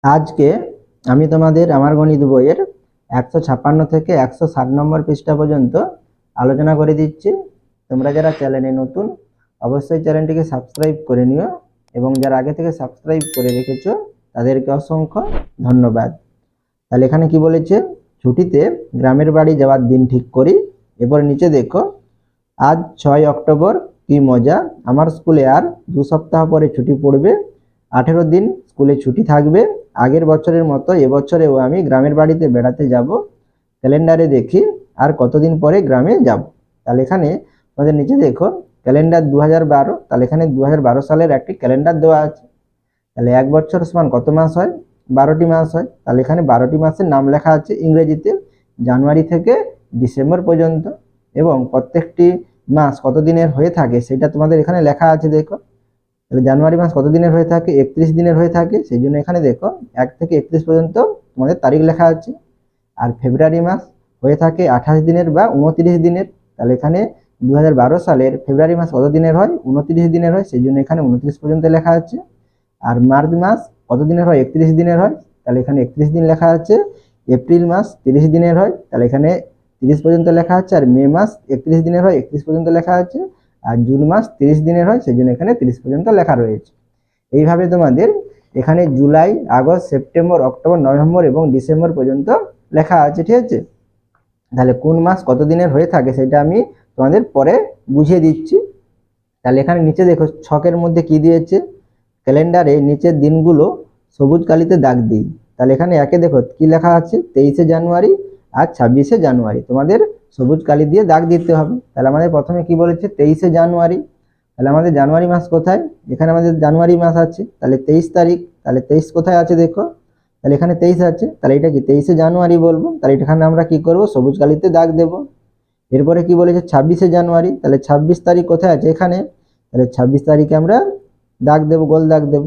আজকে আমি তোমাদের আমার গণিত বইয়ের 156 থেকে 160 নম্বর পৃষ্ঠা পর্যন্ত আলোচনা করে দিচ্ছি। তোমরা যারা চ্যানেলে নতুন অবশ্যই চ্যানেলটিকে সাবস্ক্রাইব করে নিও এবং যারা আগে থেকে সাবস্ক্রাইব করে রেখেছো তাদেরকে অসংখ্য ধন্যবাদ। তাহলে এখানে কি বলেছে, ছুটিতে গ্রামের বাড়ি যাওয়ার দিন ঠিক করি। এরপর নিচে দেখো, আজ 6 অক্টোবর, কি মজা, আমার স্কুলে আর 2 সপ্তাহ পরে ছুটি পড়বে। 18 দিন স্কুলে ছুটি থাকবে। আগের বছরের মতো এবছরেও আমি গ্রামের বাড়িতে বেড়াতে যাব। ক্যালেন্ডারে দেখি আর কতদিন পরে গ্রামে যাব। তাহলে এখানে আমাদের নিচে দেখো ক্যালেন্ডার 2012, তাহলে এখানে 2012 সালের একটি ক্যালেন্ডার দেওয়া আছে। তাহলে এক বছর সমান কত মাস হয়? 12টি মাস হয়। তাহলে এখানে 12টি মাসের নাম লেখা আছে ইংরেজিতে, জানুয়ারি থেকে ডিসেম্বর পর্যন্ত, এবং প্রত্যেকটি মাস কত দিনের হয়ে থাকে সেটা তোমাদের এখানে লেখা আছে। দেখো, তাহলে জানুয়ারি মাস কত দিনের হয়ে থাকে? 31 দিনের হয়ে থাকে। সেই জন্য এখানে দেখো 1 থেকে 31 পর্যন্ত তোমাদের তারিখ লেখা আছে। আর ফেব্রুয়ারি মাস হয়ে থাকে 28 দিনের বা 29 দিনের। তাহলে এখানে 2012 সালের ফেব্রুয়ারি মাস কত দিনের হয়? 29 দিনের হয়, সেই জন্য এখানে 29 পর্যন্ত লেখা আছে। আর মার্চ মাস কত দিনের হয়? 31 দিনের হয়, তাহলে এখানে 31 দিন লেখা আছে। এপ্রিল মাস 30 দিনের হয়, তাহলে এখানে 30 পর্যন্ত লেখা আছে। আর মে মাস 31 দিনের হয়, 31 পর্যন্ত লেখা আছে। আর জুন মাস 30 দিনের হয়, সেই জন্য এখানে 30 পর্যন্ত লেখা রয়েছে। এইভাবে তোমাদের এখানে July, August, September, October, November এবং ডিসেম্বর পর্যন্ত লেখা আছে। ঠিক আছে, তাহলে কোন মাস কত দিনের হয়ে থাকে সেটা আমি তোমাদের পরে বুঝিয়ে দিচ্ছি। তাহলে এখানে নিচে দেখো ছকের মধ্যে কি দিয়েছে, ক্যালেন্ডারে নিচের দিনগুলো সবুজ কালিতে দাগ দিই। তাহলে এখানে একে দেখো কি লেখা আছে, 23শে জানুয়ারি আর 26শে জানুয়ারি তোমাদের সবুজ কালি দিয়ে দাগ দিতে হবে। তাহলে আমাদের প্রথমে কি বলেছে, 23শে জানুয়ারি। তাহলে আমাদের জানুয়ারি মাস কোথায়? এখানে আমাদের জানুয়ারি মাস আছে, তাহলে 23 তারিখ। তাহলে 23 কোথায় আছে দেখো, তাহলে এখানে 23 আছে, তাহলে এটা কি 23শে জানুয়ারি বলবো। তাহলে এখানে আমরা কি করব, সবুজ কালিতে দাগ দেব। এরপরে কি বলেছে, 26শে জানুয়ারি। তাহলে 26 তারিখ কোথায় আছে? এখানে। তাহলে 26 তারিখে আমরা দাগ দেব, গোল দাগ দেব।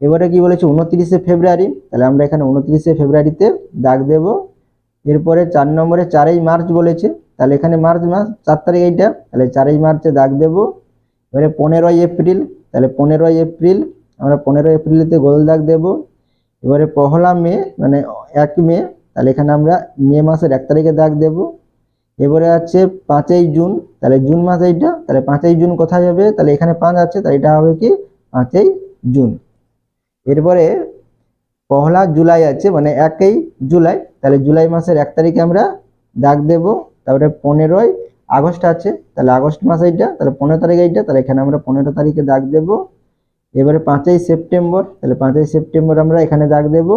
এবারে কি বলেছে, 29শে ফেব্রুয়ারি। তাহলে আমরা এখানে 29শে ফেব্রুয়ারিতে দাগ দেব। এরপরে 4 নম্বরে 4ই মার্চ বলেছে, তাহলে এখানে মার্চ মাস 4 তারিখ এইটা, তাহলে 4ই মার্চে দাগ দেব। এবারে 15ই এপ্রিল, তাহলে 15ই এপ্রিল আমরা 15 এপ্রিলেতে গোল দাগ দেব। এবারে 1লা মে মানে 1 মে, তাহলে এখানে আমরা মে মাসের 1 তারিখে দাগ দেব। এবারে আছে 5ই জুন, তাহলে জুন মাস এইটা, তাহলে 5ই জুন কোথায় যাবে? তাহলে এখানে 5 আছে, তাহলে এটা হবে কি 5ই জুন। এরপরে 1লা জুলাই আছে, মানে 1ই জুলাই, তাহলে জুলাই মাসের 1 তারিখে আমরা দাগ দেব। তারপরে 15ই আগস্ট আছে, তাহলে আগস্ট মাস এইটা, তাহলে 15 তারিখ এইটা, তাহলে এখানে আমরা 15 তারিখে দাগ দেব। এবারে 5ই সেপ্টেম্বর, তাহলে 5ই সেপ্টেম্বর আমরা এখানে দাগ দেব।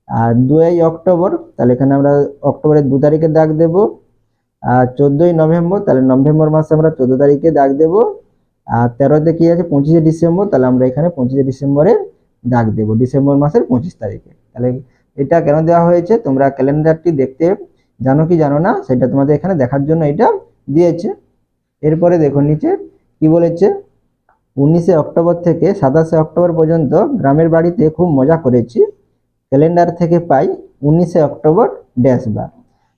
আর 2ই অক্টোবর, তাহলে এখানে আমরা অক্টোবরের 2 তারিখে দাগ দেব। আর 14ই নভেম্বর, তাহলে নভেম্বর মাসে আমরা 14 তারিখে দাগ দেব। আর 13তে কি আছে, 25শে ডিসেম্বর, তাহলে আমরা এখানে 25শে ডিসেম্বরে দাগ দেব, ডিসেম্বর মাসের 25 তারিখে। তাহলে এটা কেন দেওয়া হয়েছে, তোমরা ক্যালেন্ডারটি দেখতে জানো কি জানো না সেটা তোমাদের এখানে দেখার জন্য এটা দিয়েছে। এরপরে দেখো নিচে কি বলেছে, 19শে অক্টোবর থেকে 27শে অক্টোবর পর্যন্ত গ্রামের বাড়িতে খুব মজা করেছি। ক্যালেন্ডার থেকে পাই 19শে অক্টোবর ড্যাশ বার।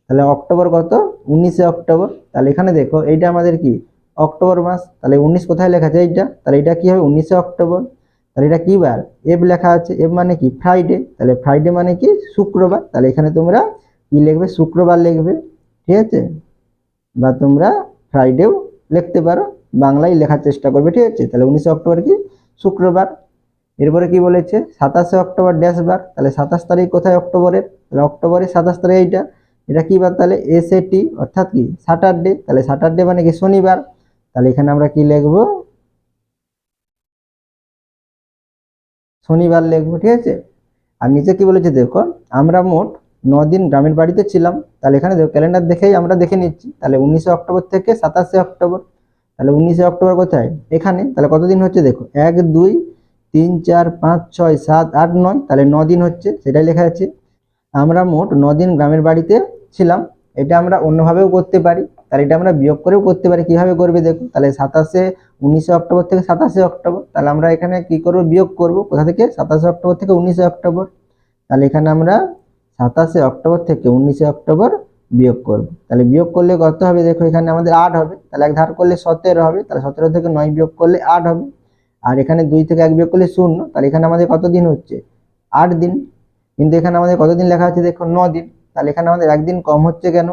তাহলে অক্টোবর কত? 19শে অক্টোবর। তাহলে এখানে দেখো এইটা আমাদের কি অক্টোবর মাস, তাহলে 19 কোথায় লেখা আছে এইটা, তাহলে এটা কি হবে 19শে অক্টোবর। তাহলে এটা কি বার? এফ লেখা আছে, এফ মানে কি ফ্রাইডে, তাহলে ফ্রাইডে মানে কি শুক্রবার। তাহলে এখানে তোমরা কি লিখবে, শুক্রবার লিখবে। ঠিক আছে, বা তোমরা ফ্রাইডেও লিখতে পারো, বাংলায় লেখার চেষ্টা করবে। ঠিক আছে, তাহলে 19শে অক্টোবর কি শুক্রবার। এরপরে কি বলেছে, 27শে অক্টোবর ড্যাশ বার, তাহলে 27 তারিখ কোথায় অক্টোবরের? তাহলে অক্টোবরের 27 তারিখ এইটা, এটা কি বার? তাহলে এসএটি অর্থাৎ কি স্যাটারডে, তাহলে স্যাটারডে মানে কি শনিবার। তাহলে এখানে আমরা কি লিখব, শনিবার লিখবো। ঠিক আছে, আর নিচে কি বলেছে দেখো, আমরা মোট 9 দিন গ্রামের বাড়িতে ছিলাম। তাহলে এখানে দেখো ক্যালেন্ডার দেখেই আমরা দেখে নিচ্ছি, তাহলে 19শে অক্টোবর থেকে 27শে অক্টোবর। তাহলে 19শে অক্টোবর কোথায়? এখানে। তাহলে কতদিন হচ্ছে দেখো, 1 2 3 4 5 6 7 8 9, তাহলে 9 দিন হচ্ছে, সেটাই লেখা আছে। আমরা মোট 9 দিন গ্রামের বাড়িতে ছিলাম। এটা আমরা অন্যভাবেও করতে পারি, তাহলে এটা আমরা বিয়োগ করেও করতে পারি। কিভাবে করবে দেখো, তাহলে 19শে অক্টোবর থেকে 27শে অক্টোবর, তাহলে আমরা এখানে কি করব, বিয়োগ করব। কোথা থেকে? 27শে অক্টোবর থেকে 19শে অক্টোবর। তাহলে এখানে আমরা 27শে অক্টোবর থেকে 19শে অক্টোবর বিয়োগ করব। তাহলে বিয়োগ করলে কত হবে দেখো, এখানে আমাদের 8 হবে, তাহলে এক ধার করলে 17 হবে, তাহলে 17 থেকে 9 বিয়োগ করলে 8 হবে। আর এখানে 2 থেকে 1 বিয়োগ করলে 0, তাহলে এখানে আমাদের কত দিন হচ্ছে, 8 দিন, কিন্তু এখানে আমাদের কত দিন লেখা আছে দেখো 9 দিন। তাহলে এখানে আমাদের একদিন কম হচ্ছে কেন?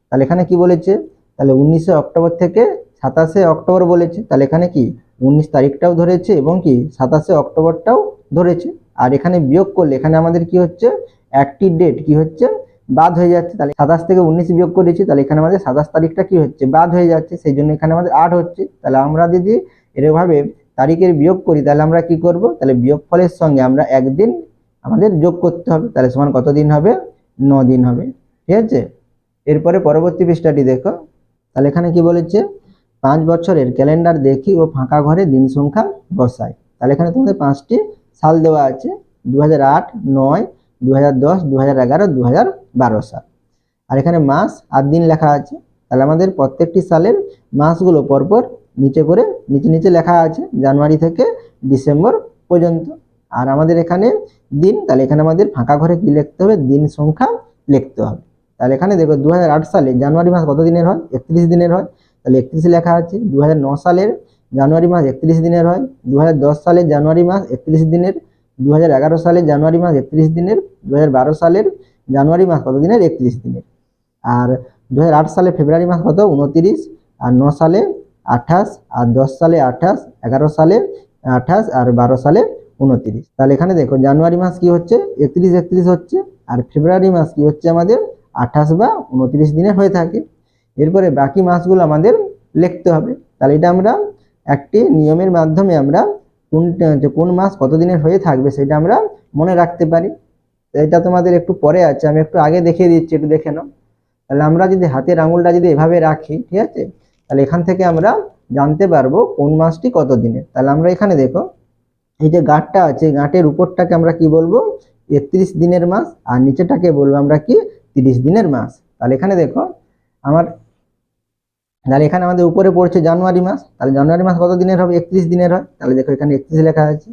তাহলে এখানে কি বলেছে, তাহলে 19শে অক্টোবর থেকে 27শে অক্টোবর বলেছে, তাহলে এখানে কি 19 তারিখটাও ধরেছে এবং কি 27শে অক্টোবরটাও ধরেছে। আর এখানে বিয়োগ করলে এখানে আমাদের কি হচ্ছে, একটি ডেট কি হচ্ছে, বাদ হয়ে যাচ্ছে। তাহলে 27 থেকে 19 বিয়োগ করেছি, তাহলে এখানে আমাদের 27 তারিখটা কি হচ্ছে, বাদ হয়ে যাচ্ছে, সেই জন্য এখানে আমাদের 8 হচ্ছে। তাহলে আমরা যদি এরভাবে তারিখের বিয়োগ করি, তাহলে আমরা কি করব, তাহলে বিয়োগফলের সঙ্গে আমরা একদিন আমাদের যোগ করতে হবে, তাহলে সমান কত দিন হবে, 9 দিন হবে। ঠিক আছে, এরপরে পরবর্তী পৃষ্ঠাটি দেখো। তাহলে এখানে কি বলেছে, 5 বছরের ক্যালেন্ডার দেখি ও ফাঁকা ঘরে দিন সংখ্যা বসাই। তাহলে এখানে তোমাদের 5টি সাল দেওয়া আছে, 2008, 9, 2010, 2011, 2012 সাল। আর এখানে মাস আর দিন লেখা আছে। তাহলে আমাদের প্রত্যেকটি সালের মাসগুলো পরপর নিচে করে নিচে নিচে লেখা আছে, জানুয়ারি থেকে ডিসেম্বর পর্যন্ত। আর আমাদের এখানে দিন, তাহলে এখানে আমাদের ফাঁকা ঘরে কি লিখতে হবে, দিন সংখ্যা লিখতে হবে। তাহলে এখানে দেখো 2008 সালে জানুয়ারি মাস কত দিনের হয়, 31 দিনের হয়, তাহলে 31 লেখা আছে। 2009 সালের জানুয়ারি মাস 31 দিনের হয়। 2010 সালের জানুয়ারি মাস 31 দিনের। 2011 সালের জানুয়ারি মাস 31 দিনের। 2012 সালের জানুয়ারি মাস কত দিনের, 31 দিনের। আর 2008 সালে ফেব্রুয়ারি মাস কত, 29। আর 9 সালে 28, আর 10 সালে 28, 11 সালে 28, আর 12 সালে 29। তাহলে এখানে দেখো জানুয়ারি মাস কি হচ্ছে, 31 হচ্ছে, আর ফেব্রুয়ারি মাস কি হচ্ছে আমাদের 28 বা 29 দিনে হয়ে থাকে। এরপরে বাকি মাসগুলো আমাদের লিখতে হবে। তাহলে এটা আমরা একটি নিয়মের মাধ্যমে আমরা কোন মাস কত দিনের হয়ে থাকবে সেটা আমরা মনে রাখতে পারি। এটা তোমাদের একটু পরে আছে, আমি একটু আগে দেখিয়ে দিচ্ছি, একটু দেখে নাও। তাহলে আমরা যদি হাতের আঙুলটা যদি এভাবে রাখি, ঠিক আছে, তাহলে এখান থেকে আমরা জানতে পারবো কোন মাসটি কত দিনের। তাহলে আমরা এখানে দেখো, এই যে গাঁটটা আছে, গাঁটের উপরটাকে আমরা কি বলবো, 31 দিনের মাস, আর নিচেটাকে বলবো আমরা কি, 30 দিনের মাস। তাহলে এখানে দেখো আমার, তাহলে এখানে আমাদের উপরে পড়ছে জানুয়ারি মাস, তাহলে জানুয়ারি মাস কত দিনের হবে, 31 দিনের হয়। তাহলে দেখো এখানে 31 লেখা আছে।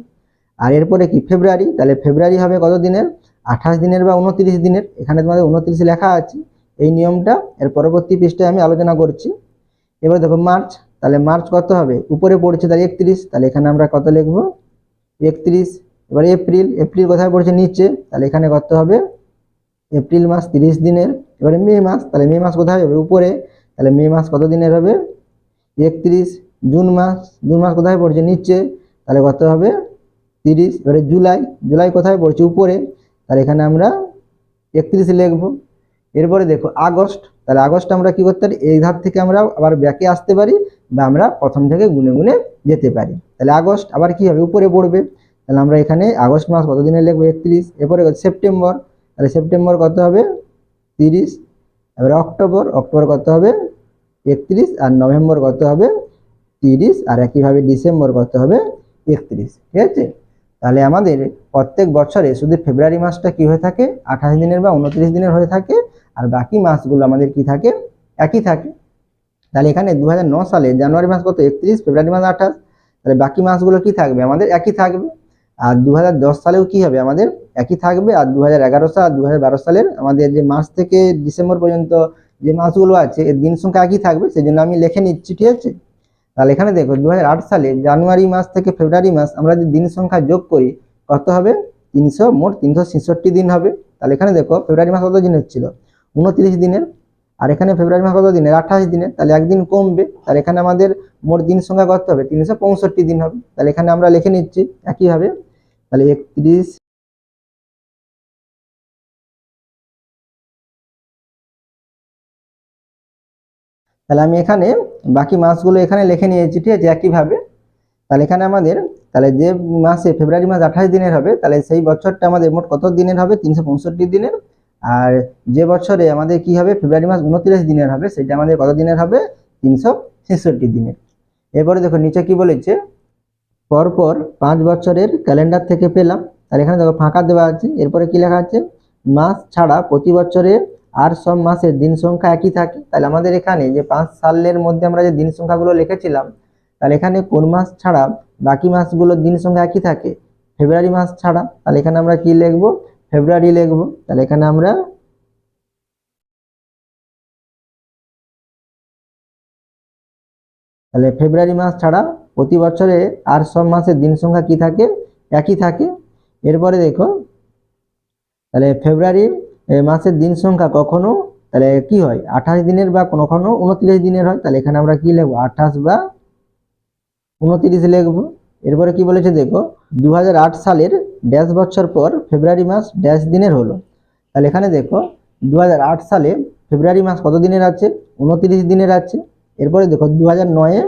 আর এরপরে কি ফেব্রুয়ারি, তাহলে ফেব্রুয়ারি হবে কত দিনের, 28 দিনের বা 29 দিনের। এখানে তোমাদের 29 লেখা আছে। এই নিয়মটা এর পরবর্তী পৃষ্ঠায় আমি আলোচনা করছি। এবার দেখো মার্চ, তাহলে মার্চ কত হবে, উপরে পড়ছে তাহলে 31, তাহলে এখানে আমরা কত লিখবো, 31। এবার এপ্রিল, এপ্রিল কোথায় পড়ছে, নিচে, তাহলে এখানে কত হবে, এপ্রিল মাস 30 দিনের। এবারে মে মাস, তাহলে মে মাস কোথায় হবে, উপরে, তাহলে মে মাস কত দিনের হবে, 31। জুন মাস, জুন মাস কোথায় পড়ছে, নিচে, তাহলে কত হবে, 30। এবারে জুলাই, জুলাই কোথায় পড়ছে, উপরে, তাহলে এখানে আমরা 31 লিখবো। এরপরে দেখো আগস্ট, তাহলে আগস্ট আমরা কি করতে পারি, এই ধাপ থেকে আমরা আবার ব্যাকে আসতে পারি, বা আমরা প্রথম থেকে গুনে গুনে যেতে পারি। তাহলে আগস্ট আবার কি হবে, উপরে পড়বে, তাহলে আমরা এখানে আগস্ট মাস কত দিনে লিখবো, 31। এরপরে সেপ্টেম্বর, তাহলে সেপ্টেম্বর কত হবে, 30। এবারে অক্টোবর, অক্টোবর কত হবে, 31। আর নভেম্বর কত হবে, 30। আর একইভাবে ডিসেম্বর কত হবে, 31। ঠিক আছে, তাহলে আমাদের প্রত্যেক বছরে শুধু ফেব্রুয়ারি মাসটা কি হয়ে থাকে, 28 দিনের বা 29 দিনের হয়ে থাকে, আর বাকি মাসগুলো আমাদের কি থাকে, একই থাকে। তাহলে এখানে 2009 সালে জানুয়ারি মাস কত, 31, ফেব্রুয়ারি মাস 28, তাহলে বাকি মাসগুলো কি থাকবে, আমাদের একই থাকবে। আর 2010 সালেও কি হবে, আমাদের একই থাকবে। আর 2011 সাল আর 2012 সালের আমাদের যে মার্চ থেকে ডিসেম্বর পর্যন্ত যে মাসগুলো আছে এর দিন সংখ্যা একই থাকবে, সেই জন্য আমি লিখে নিচ্ছি। ঠিক আছে, তাহলে এখানে দেখো 2008 সালে জানুয়ারি মাস থেকে ফেব্রুয়ারি মাস আমরা যদি দিন সংখ্যা যোগ করি কত হবে, 300, মোট 366 দিন হবে। তাহলে এখানে দেখো ফেব্রুয়ারি মাস কত দিনের ছিল, 29 দিনের। আর এখানে ফেব্রুয়ারি মাস কত দিনের, 28 দিনের, তাহলে একদিন কমবে। তাহলে এখানে আমাদের মোট দিন সংখ্যা কত হবে, 365 দিন হবে। তাহলে এখানে আমরা লিখে নিচ্ছি একইভাবে, তাহলে 31। তাহলে আমি এখানে বাকি মাসগুলো এখানে লিখে নিয়েছি। ঠিক আছে, একইভাবে। তাহলে এখানে আমাদের, তাহলে যে মাসে ফেব্রুয়ারি মাস 28 দিনের হবে, তাহলে সেই বছরটা আমাদের মোট কত দিনের হবে, 365 দিনের। আর যে বছরে আমাদের কি হবে, ফেব্রুয়ারি মাস 29 দিনের হবে, সেটা আমাদের কত দিনের হবে, 366 দিনের। এরপরে দেখো নিচে কি বলেছে, পরপর 5 বছরের ক্যালেন্ডার থেকে পেলাম। তাহলে এখানে দেখো ফাঁকা দেওয়া আছে। এরপরে কি লেখা আছে, মাস ছাড়া প্রতি বছরে আর সব মাসের দিন সংখ্যা একই থাকে। তাহলে আমাদের এখানে যে 5 সালের মধ্যে আমরা যে দিন সংখ্যাগুলো লিখেছিলাম, তাহলে এখানে কোন মাস ছাড়া বাকি মাসগুলোর দিন সংখ্যা একই থাকে, ফেব্রুয়ারি মাস ছাড়া। তাহলে এখানে আমরা কি লিখবো, ফেব্রুয়ারি লিখবো। তাহলে এখানে আমরা তাহলে ফেব্রুয়ারি মাস ছাড়া প্রতি বছরে আর সব মাসের দিন সংখ্যা কি থাকে, একই থাকে। এরপরে দেখো তাহলে ফেব্রুয়ারি মাসের দিন সংখ্যা কখনো তাহলে কি হয় 28 দিনের বা কখনো 29 দিনের হয়। তাহলে এখানে আমরা কি লিখবো 28 বা 29 লিখবো। এরপরে কি বলেছে দেখো 2008 সালের ড্যাশ বছর পর ফেব্রুয়ারি মাস ড্যাশ দিনের হলো। তাহলে এখানে দেখো 2008 সালে ফেব্রুয়ারি মাস কত দিনের আছে 29 দিনের আছে। এরপরে দেখো 2009-এ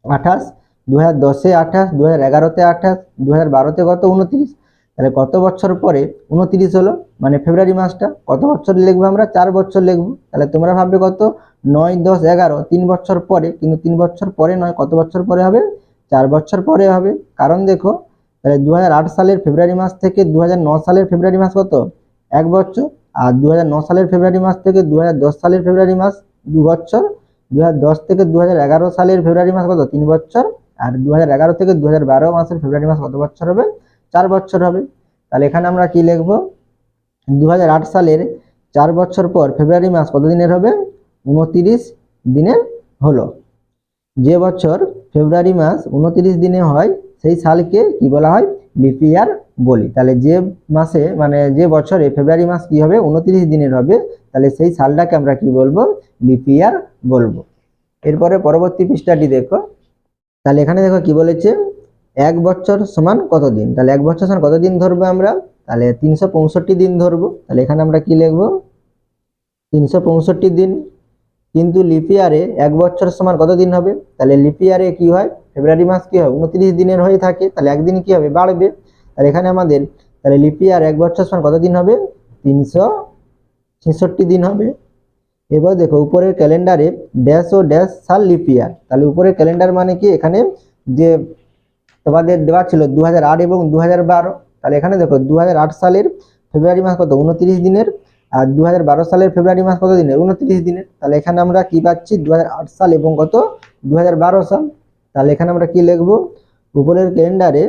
28, 2010-এ 28, 2011-তে 28, 2012-তে কত 29। তাহলে কত বছর পরে 29 হলো, মানে ফেব্রুয়ারি মাসটা কত বছর লিখবো আমরা 4 বছর লিখবো। তাহলে তোমরা ভাববে কত 9, 10, 11 3 বছর পরে, কিন্তু 3 বছর পরে নয়, কত বছর পরে হবে 4 বছর পরে হবে। কারণ দেখো তাহলে 2008 সালের ফেব্রুয়ারি মাস থেকে 2009 সালের ফেব্রুয়ারি মাস কত 1 বছর, আর 2009 সালের ফেব্রুয়ারি মাস থেকে 2010 সালের ফেব্রুয়ারি মাস 2 বছর, 2010 থেকে 2011 সালের ফেব্রুয়ারি মাস কত 3 বছর, আর 2011 থেকে 2012 মাসের ফেব্রুয়ারি মাস কত বছর হবে 4 বছর হবে। তাহলে এখানে আমরা কি লিখবো 2008 সালের 4 বছর পর ফেব্রুয়ারি মাস কত দিনের হবে 29 দিনের হলো। যে বছর ফেব্রুয়ারি মাস 29 দিনে হয় সেই সালকে কি বলা হয় লিপ ইয়ার বলি। তাহলে যে মাসে মানে যে বছরে ফেব্রুয়ারি মাস কি হবে 29 দিনের হবে, তাহলে সেই সালটাকে আমরা কি বলবো লিপ ইয়ার বলবো। এরপরে পরবর্তী পৃষ্ঠাটি দেখো। তাহলে এখানে দেখো কি বলেছে 1 বছর সমান কত দিন। তাহলে 1 বছর সমান কত দিন ধরবো আমরা, তাহলে 365 দিন ধরবো। তাহলে এখানে আমরা কি লিখবো 365 দিন। কিন্তু লিপ ইয়ারে 1 বছর সমান কত দিন হবে, তাহলে লিপ ইয়ারে কি হয় ফেব্রুয়ারি মাস কি হয় 29 দিনের হয়ে থাকে, তাহলে একদিন কি হবে বাড়বে। তাহলে এখানে আমাদের তাহলে লিপ ইয়ার 1 বছর সমান কত দিন হবে 366 দিন হবে। এবার দেখো উপরের ক্যালেন্ডারে ড্যাশ ও ড্যাশ সাল লিপ ইয়ার। তাহলে উপরের ক্যালেন্ডার মানে কি এখানে যে তোমাদের দেওয়া ছিল 2008 এবং 2012। তাহলে এখানে দেখো 2008 সালের ফেব্রুয়ারি মাস কত 29 দিনের, আর 2012 সালের ফেব্রুয়ারি মাস কত দিনের 29 দিনের। তাহলে এখানে আমরা কি পাচ্ছি 2008 সাল এবং কত 2012 সাল। তাহলে এখানে আমরা কি লিখবো উপরের ক্যালেন্ডারে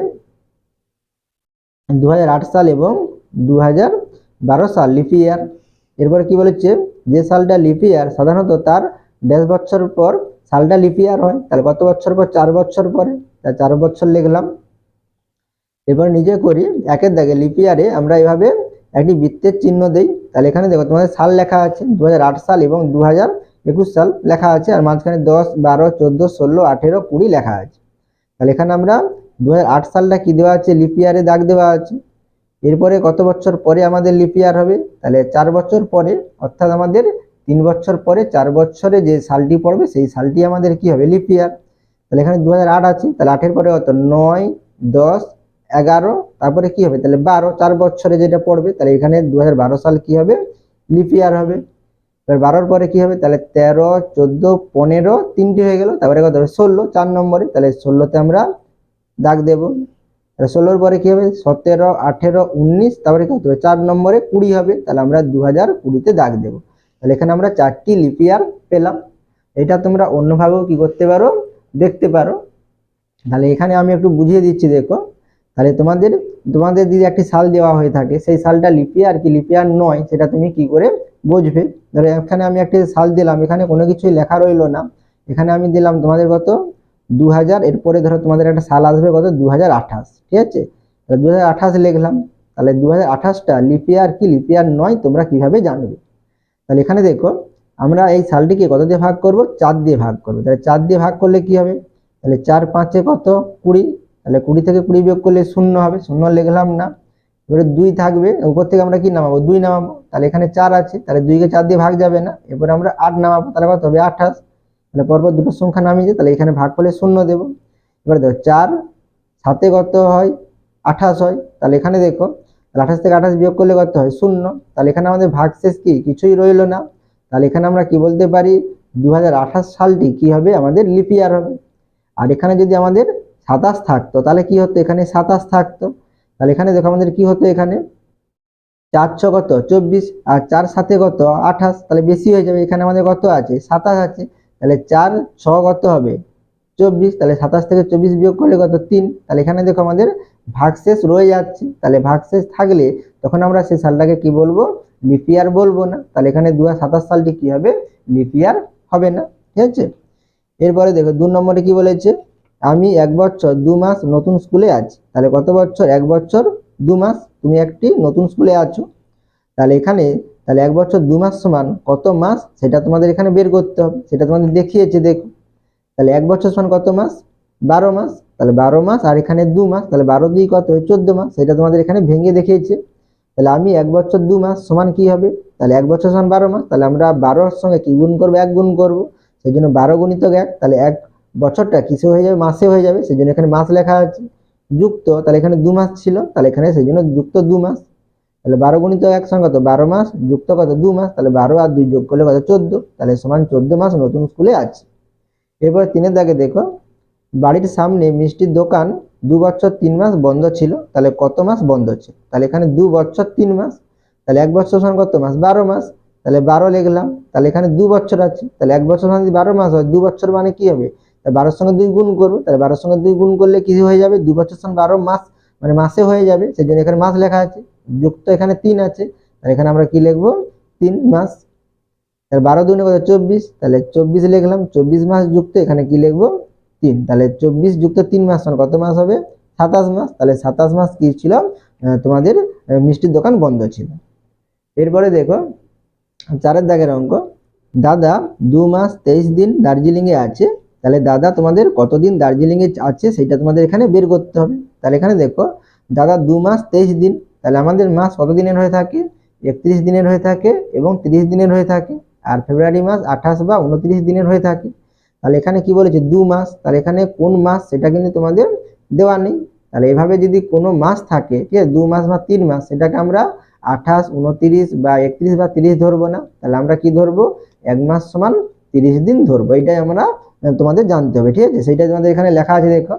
2008 সাল এবং 2012 সাল লিপ ইয়ার। এরপর কি বলেছে যে সালটা লিপ ইয়ার সাধারণত তার 10 বছর পর সালটা লিপ ইয়ার হয়। তাহলে কত বছর পর 4 বছর পরে, তাহলে 4 বছর লিখলাম। এরপর নিজে করি একের দাগে লিপ ইয়ারে আমরা এভাবে একটি বৃত্তের চিহ্ন দেই। তাহলে এখানে দেখো তোমাদের সাল লেখা আছে 2008 সাল এবং 2021 সাল লেখা আছে, আর মাঝখানে 10, 12, 14, 16, 18, 20 লেখা আছে। তাহলে এখানে আমরা 2008 সালটা কি দেওয়া আছে লিপ ইয়ারে দাগ দেওয়া আছে। এরপরে কত বছর পরে আমাদের লিপ ইয়ার হবে, তাহলে 4 বছর পরে, অর্থাৎ আমাদের 3 বছর পরে 4 বছরে যে সালটি পড়বে সেই সালটি আমাদের কি হবে লিপ ইয়ার। তাহলে এখানে 2008 আছে, তাহলে 8 এর পরে কত 9, 10, 11, তারপরে কি হবে তাহলে 12, 4 বছরে যেটা পড়বে। তাহলে এখানে 2012 সাল কি হবে লিপ ইয়ার হবে। এবার 12-র পরে কি হবে তাহলে 13, 14, 15, 3টি হয়ে গেল। তারপরে কত হবে 16 4 নম্বরে, তাহলে 16তে আমরা দাগ দেব। তাহলে 16-র পরে কি হবে 17, 18, 19, তারপরে কত হবে 4 নম্বরে 20 হবে। তাহলে আমরা 2020-তে দাগ দেব। তাহলে এখানে আমরা 4টি লিপ ইয়ার পেলাম। এটা তোমরা অন্যভাবেও কি করতে পারো দেখতে পারো। তাহলে এখানে আমি একটু বুঝিয়ে দিচ্ছি দেখো। তাহলে তোমাদের যদি একটি সাল দেওয়া হয়ে থাকে সেই সালটা লিপ ইয়ার কি লিপ ইয়ার নয় সেটা তুমি কি করে বুঝবে। ধরো এখানে আমি একটি সাল দিলাম, এখানে কোনো কিছুই লেখা রইলো না, এখানে আমি দিলাম তোমাদের কত 2000, এরপরে ধরো তোমাদের একটা সাল আসবে কত 2028, ঠিক আছে। তাহলে 2028 লিখলাম। তাহলে 2028টা লিপ ইয়ার কি লিপ ইয়ার নয় তোমরা কিভাবে জানবে। তাহলে এখানে দেখো আমরা এই সালটিকে কত দিয়ে ভাগ করব 4 দিয়ে ভাগ করব। তাহলে 4 দিয়ে ভাগ করলে কি হবে তাহলে 4 5 কত 20, তাহলে 20 থেকে 20 বিয়োগ করলে 0 হবে, 0 লিখলাম না। এবারে 2 থাকবে, উপর থেকে আমরা কি নামাবো 2 নামাবো। তাহলে এখানে 4 আছে, তাহলে 2 কে 4 দিয়ে ভাগ যাবে না, এরপরে আমরা 8 নামাবো, তাহলে কত হবে 28। তাহলে পরপর দুটো সংখ্যা নামিয়ে, তাহলে এখানে ভাগ করলে 0 দেব। এবারে দেখো 4 7 কত হয় 28 হয়। তাহলে এখানে দেখো 28 থেকে 28 বিয়োগ করলে কত হয় 0। তাহলে এখানে আমাদের ভাগশেষ কি কিছুই রইলো না। তাহলে এখানে আমরা কি বলতে পারি 2028 সালটি কি হবে আমাদের লিপ ইয়ার হবে। আর এখানে যদি আমাদের 27 থাকতো তাহলে কি হতো এখানে 27 থাকতো। তাহলে এখানে দেখো আমাদের কি হতো এখানে 4 6 কত 24, আর 4 7 কত 28, তাহলে বেশি হয়ে যাবে। এখানে আমাদের কত আছে 27 আছে, তাহলে 4 6 কত হবে 24, তাহলে 27 থেকে 24 বিয়োগ করলে কত 3। তাহলে এখানে দেখো আমাদের ভাগশেষ রয়ে যাচ্ছে। তাহলে ভাগশেষ থাকলে তখন আমরা সেই সালটাকে কি বলবো লিপ ইয়ার বলবো না। তাহলে এখানে 2027 সালটি কি হবে লিপ ইয়ার হবে না, ঠিক আছে। এরপরে দেখো 2 নম্বরে কি বলেছে আমি 1 বছর 2 মাস নতুন স্কুলে আছি। তাহলে কত বছর 1 বছর 2 মাস তুমি একটি নতুন স্কুলে আছো। তাহলে এখানে তাহলে 1 বছর 2 মাস সমান কত মাস সেটা তোমাদের এখানে বের করতে হবে, সেটা তোমাদের দেখিয়েছে দেখো। তাহলে 1 বছর সমান কত মাস? 12 মাস। তাহলে 12 মাস আর এখানে 2 মাস, তাহলে 12 2 কত হয়? 14 মাস। সেটা তোমাদের এখানে ভেঙে দেখিয়েছে। তাহলে আমি 1 বছর 2 মাস সমান কি হবে? তাহলে 1 বছর সমান 12 মাস। তাহলে আমরা 12 এর সঙ্গে কি গুণ করব? 1 গুণ করব। সেই জন্য 12 গুণিতক 1, তাহলে 1 বছরটা কিসে হয়ে যাবে? মাসে হয়ে যাবে। সেই জন্য এখানে মাস লেখা আছে। যুক্ত, তাহলে এখানে 2 মাস ছিল, তাহলে এখানে সেই জন্য যুক্ত 2 মাস। তাহলে 12 গুণিতক 1 সমান কত? 12 মাস যুক্ত কত? 2 মাস। তাহলে 12 আর 2 যোগ করলে কত? 14। তাহলে সমান 14 মাস নতুন স্কুলে আছে। এরপর 3 দাগে দেখো, বাড়ির সামনে মিষ্টির দোকান 2 বছর 3 মাস বন্ধ ছিল, তাহলে কত মাস বন্ধ ছিল? তাহলে এখানে 2 বছর 3 মাস, তাহলে 1 বছর সমান কত মাস? 12 মাস। তাহলে 12 লিখলাম, তাহলে এখানে 2 বছর আছে, তাহলে 1 বছর সমান যদি 12 মাস হয়, 2 বছর মানে কি হবে? 12 এর সঙ্গে 2 গুণ করব, তাহলে 12 এর সঙ্গে 2 গুণ করলে কি হয়ে যাবে? 2 বছর সমান 12 মাস, মানে মাসে হয়ে যাবে। সেই জন্য এখানে মাস লেখা আছে। যুক্ত এখানে 3 আছে, তাহলে এখানে আমরা কি লিখবো? 3 মাস। তাহলে 12 দুগুণে কত? 24, তাহলে 24 লিখলাম। 24 মাস যুক্ত এখানে কি লিখবো? 3। তাহলে 24 যুক্ত 3 মাস মানে কত মাস হবে? 27 মাস। তাহলে 27 মাস কি ছিল? তোমাদের মিষ্টির দোকান বন্ধ ছিল। এরপরে দেখো 4 দাগের অঙ্ক, দাদা 2 মাস 23 দিন দার্জিলিং এ আছে। তাহলে দাদা তোমাদের কতদিন দার্জিলিং এ আছে সেটা তোমাদের এখানে বের করতে হবে। তাহলে এখানে দেখো, দাদা 2 মাস 23 দিন, তাহলে আমাদের মাস কত দিনের হয়ে থাকে? 31 দিনের হয়ে থাকে এবং 30 দিনের হয়ে থাকে। আর ফেব্রুয়ারি মাস 28 বা 29 দিনের হয়ে থাকে। তাহলে এখানে কি বলেছে? 2 মাস, তাহলে এখানে কোন মাস সেটা কিন্তু তোমাদের দেওয়া নেই। তাহলে এভাবে যদি কোনো মাস থাকে, ঠিক আছে, 2 মাস বা 3 মাস, সেটাকে আমরা 28, 29 বা 31 বা 30 ধরবো না। তাহলে আমরা কি ধরবো? 1 মাস সমান 30 দিন ধরবো। এটাই আমরা তোমাদের জানতে হবে, ঠিক আছে। সেইটা তোমাদের এখানে লেখা আছে দেখো।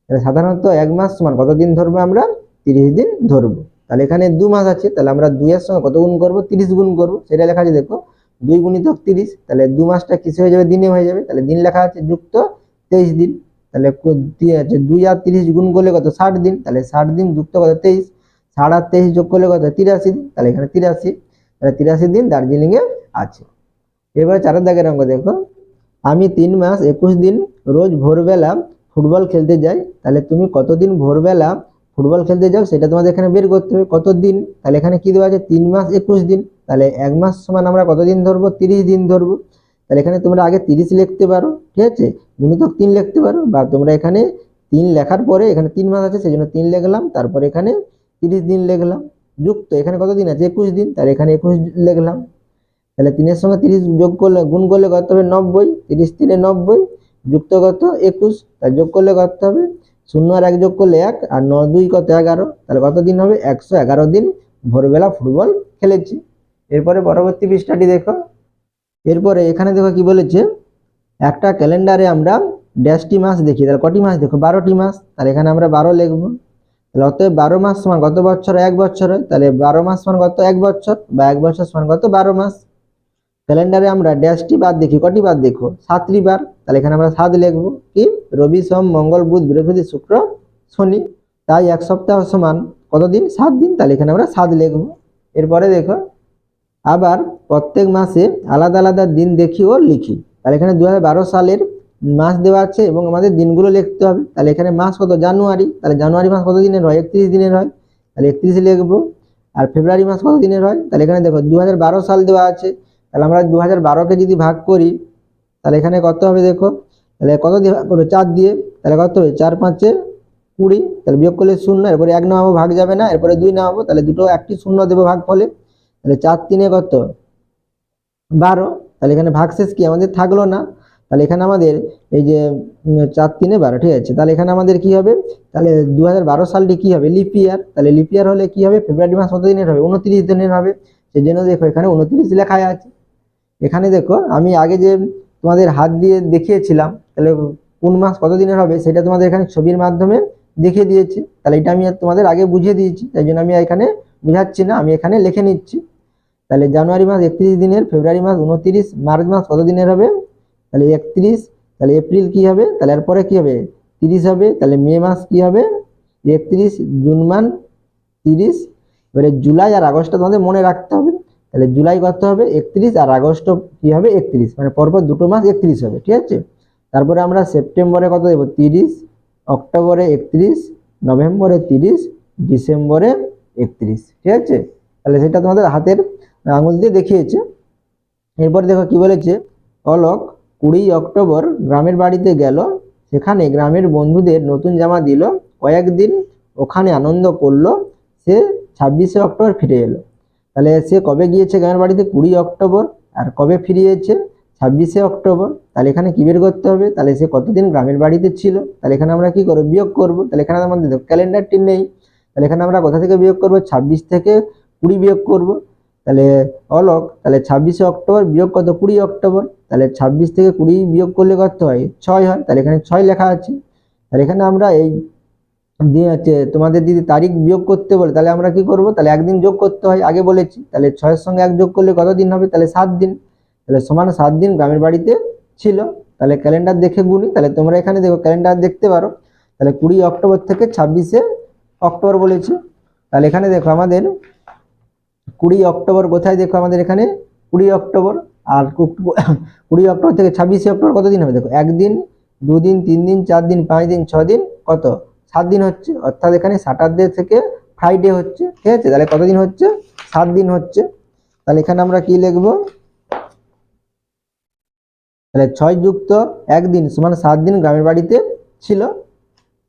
তাহলে সাধারণত 1 মাস সমান কত দিন ধরবো? আমরা 30 দিন ধরবো। তাহলে এখানে 2 মাস আছে, তাহলে আমরা 2 এর সঙ্গে কত গুণ করবো? 30 গুণ করবো। সেটা লেখা আছে দেখো, 2 গুণিতক 30, তাহলে 2 মাসটা কিসে হয়ে যাবে? দিনে হয়ে যাবে। তাহলে দিন লেখা আছে, যুক্ত 23 দিন। তাহলে 2 আর 30 গুণ করলে কত? 60 দিন। তাহলে 60 দিন যুক্ত কত? 23। 60 আর 23 যোগ করলে কত? 83 দিন। তাহলে এখানে 83, তাহলে 83 দিন দার্জিলিং এ আছে। এবার 4 দাগের অঙ্ক দেখো, আমি 3 মাস 21 দিন রোজ ভোরবেলা ফুটবল খেলতে যাই। তাহলে তুমি কতদিন ভোরবেলা ফুটবল খেলতে যাও সেটা তোমাদের এখানে বের করতে হবে। কত দিন? তাহলে এখানে কি দেওয়া আছে? 3 মাস 21 দিন। তাহলে 1 মাস সমান আমরা কতদিন ধরবো? 30 দিন ধরবো। তাহলে এখানে তোমরা আগে 30 লিখতে পারো, ঠিক আছে, গুণিতক 3 লিখতে পারো, বা তোমরা এখানে 3 লেখার পরে এখানে 3 মাস আছে সেই জন্য 3 লিখলাম, তারপর এখানে 30 দিন লিখলাম। যুক্ত এখানে কত দিন আছে? 21 দিন, তাহলে এখানে 21 লিখলাম। তাহলে 3 এর সঙ্গে 30 যোগ করলে গুণ করলে কত হবে? 90। 30 3 90, যুক্ত কত? 21, তার যোগ করলে কত হবে? 0 আর 1 যোগ করলে 1, আর 9 2 কত? 11। তাহলে কত দিন হবে? 111 দিন ভোরবেলা ফুটবল খেলেছি। এরপরে পরবর্তী পৃষ্ঠাটি দেখো। এরপরে এখানে দেখো কি বলেছে, একটা ক্যালেন্ডারে আমরা ড্যাশটি মাস দেখি। তাহলে কটি মাস? দেখো 12টি মাস। তাহলে এখানে আমরা 12 লিখবো। তাহলে অতএব 12 মাস সমান কত বছর? 1 বছর হয়। তাহলে 12 মাস সমান কত? 1 বছর, বা 1 বছর সমান কত? 12 মাস। ক্যালেন্ডারে আমরা ড্যাশটি বার দেখি। কটি বার দেখো? 7টি বার। তাহলে এখানে আমরা 7 লিখবো। কি? রবি সোম মঙ্গল বুধ বৃহস্পতি শুক্র শনি। তাই 1 সপ্তাহ সমান কত দিন? 7 দিন। তাহলে এখানে আমরা 7 লিখবো। এরপরে দেখো, আবার প্রত্যেক মাসে আলাদা আলাদা দিন দেখি ও লিখি। তাহলে এখানে 2012 সালের মাস দেওয়া আছে এবং আমাদের দিনগুলো লিখতে হবে। তাহলে এখানে মাস কত? জানুয়ারি। তাহলে জানুয়ারি মাস কত দিনের হয়? 31 দিনের হয়। তাহলে 31 লিখবো। আর ফেব্রুয়ারি মাস কত দিনের হয়? তাহলে এখানে দেখো 2012 সাল দেওয়া আছে। তাহলে আমরা 2012কে যদি ভাগ করি, তাহলে এখানে কত হবে? দেখো, তাহলে কত দিয়ে ভাগ করবে? 4 দিয়ে। তাহলে কত হবে? 4 5 20। তাহলে বিয়োগ করলে 0, এরপরে 1 নামাবো, ভাগ যাবে না, এরপরে 2 নামাবো, তাহলে দুটো একটি 0 দেবো ভাগ ফলে। তাহলে 4 3 কত? 12। তাহলে এখানে ভাগশেষ কি আমাদের থাকলো না। তাহলে এখানে আমাদের এই যে 4 3 12, ঠিক আছে। তাহলে এখানে আমাদের কি হবে? তাহলে 2012 সালটি কি হবে? লিপ ইয়ার। তাহলে লিপ ইয়ার হলে কি হবে? ফেব্রুয়ারি মাস কত দিনের হবে? 29 দিনের হবে। সেই জন্য দেখো এখানে 29 লেখা আছে। এখানে দেখো আমি আগে যে তোমাদের হাত দিয়ে দেখিয়েছিলাম, তাহলে কোন মাস কত দিনের হবে সেটা তোমাদের এখানে ছবির মাধ্যমে দেখিয়ে দিয়েছি। তাহলে এটা আমি তোমাদের আগে বুঝিয়ে দিয়েছি, তাই জন্য আমি এখানে বুঝাচ্ছি না, আমি এখানে লিখে নিচ্ছি। তাহলে জানুয়ারি মাস 31 দিনের, ফেব্রুয়ারি মাস 29, মার্চ মাস কত দিনের হবে? তাহলে 31। তাহলে এপ্রিল কি হবে? তাহলে এরপরে কি হবে? 30 হবে। তাহলে মে মাস কি হবে? 31, জুন মাস 30। এবারে জুলাই আর আগস্টটা তোমাদের মনে রাখতে হবে। তাহলে জুলাই কত হবে? 31, আর আগস্ট কি হবে? 31, মানে পরপর দুটো মাস 31 হবে, ঠিক আছে। তারপরে আমরা সেপ্টেম্বরে কত দেবো? 30, অক্টোবরে 31, নভেম্বরে 30, ডিসেম্বরে 31, ঠিক আছে। তাহলে সেটা তোমাদের হাতের আঙুল দিয়ে দেখিয়েছে। এরপর দেখো কি বলেছে, অলোক 20 অক্টোবর গ্রামের বাড়িতে গেল, সেখানে গ্রামের বন্ধুদের নতুন জামা দিল, কয়েকদিন ওখানে আনন্দ করলো, সে 26শে অক্টোবর ফিরে এলো। তাহলে সে কবে গিয়েছে গ্রামের বাড়িতে? 20 অক্টোবর। আর কবে ফিরিয়েছে? 26শে অক্টোবর। তাহলে এখানে কি বের করতে হবে? তাহলে সে কতদিন গ্রামের বাড়িতে ছিল? তাহলে এখানে আমরা কি করবো? বিয়োগ করবো। তাহলে এখানে আমাদের ক্যালেন্ডারটি নেই, তাহলে এখানে আমরা কোথা থেকে বিয়োগ করবো? 26 থেকে 20 বিয়োগ করব। তাহলে অলোক, তাহলে 26শে অক্টোবর বিয়োগ কত? 20 অক্টোবর। তাহলে 26 থেকে 20 বিয়োগ করলে কত হয়? 6 হয়। তাহলে এখানে 6 লেখা আছে। তাহলে এখানে আমরা এই দিয়ে হচ্ছে তোমাদের যদি তারিখ বিয়োগ করতে বলে তাহলে আমরা কি করব? তাহলে একদিন যোগ করতে হয়, আগে বলেছি। তাহলে 6 এর সঙ্গে 1 যোগ করলে কত দিন হবে? তাহলে 7 দিন। তাহলে সমান 7 দিন গ্রামের বাড়িতে ছিল। তাহলে ক্যালেন্ডার দেখে গুনি। তাহলে তোমরা এখানে দেখো ক্যালেন্ডার দেখতে পারো। তাহলে 20 অক্টোবর থেকে 26শে অক্টোবর বলেছি। তাহলে এখানে দেখো আমাদের 20 অক্টোবর কোথায়? দেখো আমাদের এখানে 20 অক্টোবর। আর 20 অক্টোবর থেকে 26শে অক্টোবর কত দিন হবে? দেখো 1 দিন, 2 দিন, 3 দিন, 4 দিন, 5 দিন, 6 দিন, কত? 7 দিন হচ্ছে। অর্থাৎ এখানে স্যাটারডে থেকে ফ্রাইডে হচ্ছে, ঠিক আছে? তাহলে কত দিন হচ্ছে? 7 দিন হচ্ছে। তাহলে এখানে আমরা কি লিখবো? তাহলে 6 যুক্ত 1 দিন সমান 7 দিন গ্রামের বাড়িতে ছিল।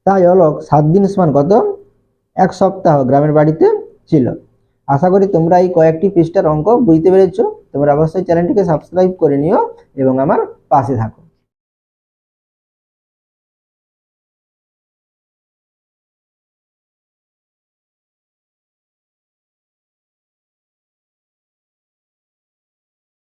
তাই অলোক 7 দিন সমান কত? 1 সপ্তাহ গ্রামের বাড়িতে ছিল। আশা করি তোমরা এই কয়েকটি পৃষ্ঠার অঙ্ক বুঝতে পেরেছো। তোমরা অবশ্যই চ্যানেলটিকে সাবস্ক্রাইব করে নিও এবং আমার পাশে থাকো।